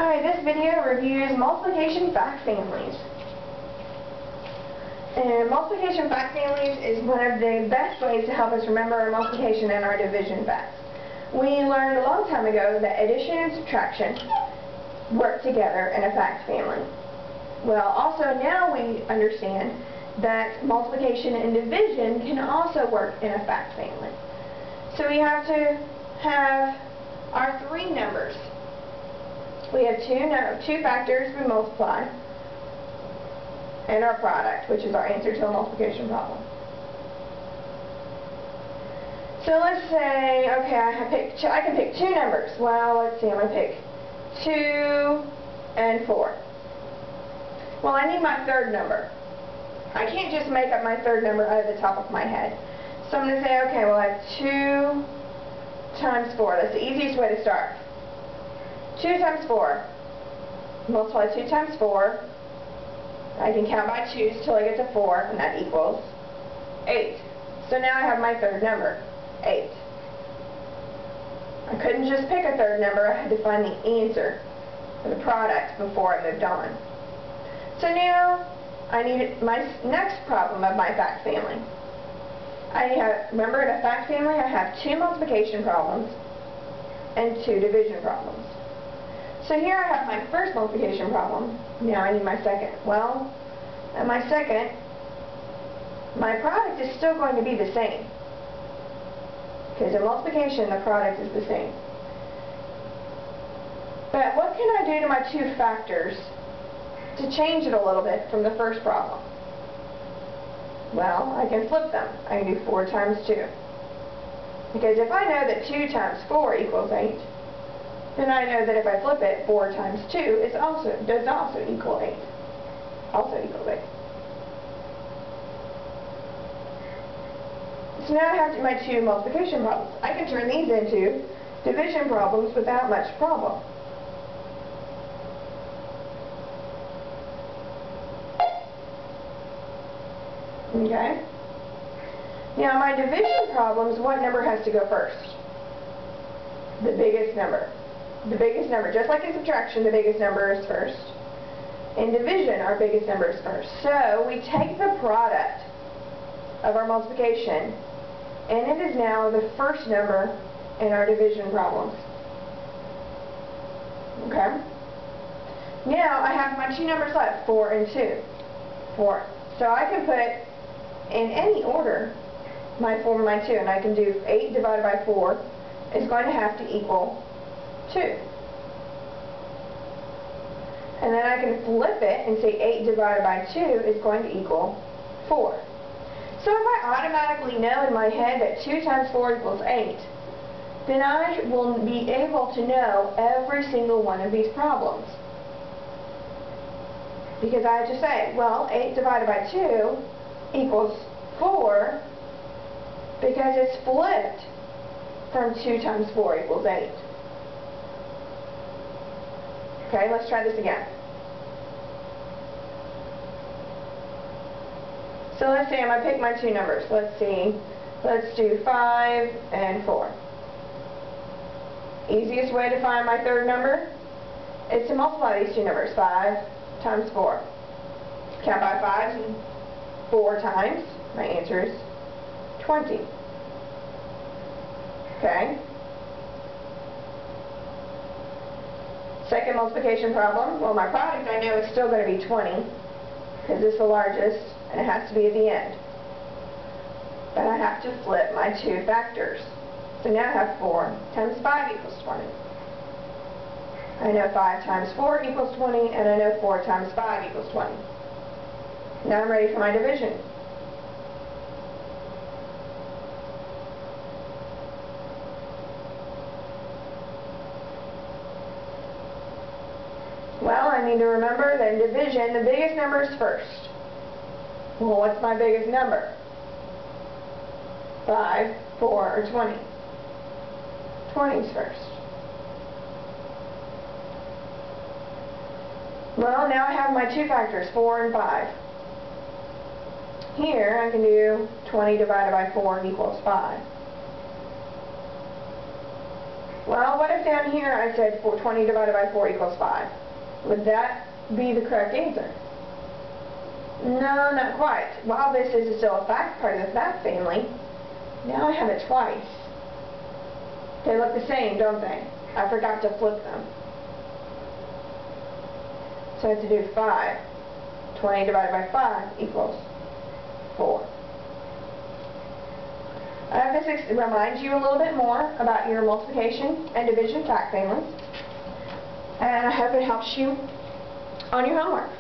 Alright, this video reviews multiplication fact families. And multiplication fact families is one of the best ways to help us remember our multiplication and our division facts. We learned a long time ago that addition and subtraction work together in a fact family. Well, also now we understand that multiplication and division can also work in a fact family. So we have to have our three numbers. We have two factors we multiply, and our product, which is our answer to a multiplication problem. So let's say, okay, I can pick two numbers. Well, let's see, I'm going to pick 2 and 4. Well, I need my third number. I can't just make up my third number out of the top of my head. So I'm going to say, okay, well, I have 2 times 4. That's the easiest way to start. 2 times 4. Multiply 2 times 4. I can count by 2s till I get to 4, and that equals 8. So now I have my third number, 8. I couldn't just pick a third number. I had to find the answer for the product before I moved on. So now I need my next problem of my fact family. Remember, in a fact family, I have 2 multiplication problems and 2 division problems. So here I have my first multiplication problem. Now I need my second. Well, at my second, my product is still going to be the same. Because in multiplication, the product is the same. But what can I do to my 2 factors to change it a little bit from the first problem? Well, I can flip them. I can do 4 times 2. Because if I know that 2 times 4 equals 8, then I know that if I flip it, 4 times 2 does also equal 8. Also equals 8. So now I have my 2 multiplication problems. I can turn these into division problems without much problem. Okay? Now my division problems, what number has to go first? The biggest number. The biggest number. Just like in subtraction, the biggest number is first. In division, our biggest number is first. So we take the product of our multiplication, and it is now the first number in our division problems. Okay? Now I have my 2 numbers left, 4 and 2. 4. So I can put in any order my 4 and my 2, and I can do 8 divided by 4 is going to have to equal 2. And then I can flip it and say 8 divided by 2 is going to equal 4. So if I automatically know in my head that 2 times 4 equals 8, then I will be able to know every single one of these problems. Because I have to say, well, 8 divided by 2 equals 4 because it's flipped from 2 times 4 equals 8. Okay, let's try this again. So let's say I'm going to pick my 2 numbers. Let's see. Let's do 5 and 4. Easiest way to find my third number is to multiply these 2 numbers. 5 times 4. Count by 5s and 4 times. My answer is 20. Okay? Second multiplication problem, well, my product I know is still going to be 20 because it's the largest and it has to be at the end. But I have to flip my 2 factors. So now I have 4 times 5 equals 20. I know 5 times 4 equals 20, and I know 4 times 5 equals 20. Now I'm ready for my division. Well, I need to remember that in division, the biggest number is first. Well, what's my biggest number? 5, 4, or 20? 20 is first. Well, now I have my 2 factors, 4 and 5. Here, I can do 20 divided by 4 equals 5. Well, what if down here I said 20 divided by 4 equals 5? Would that be the correct answer? No, not quite. While this is still a fact, part of the fact family, now I have it twice. They look the same, don't they? I forgot to flip them. So I have to do 5. 20 divided by 5 equals 4. This reminds you a little bit more about your multiplication and division fact families. And I hope it helps you on your homework.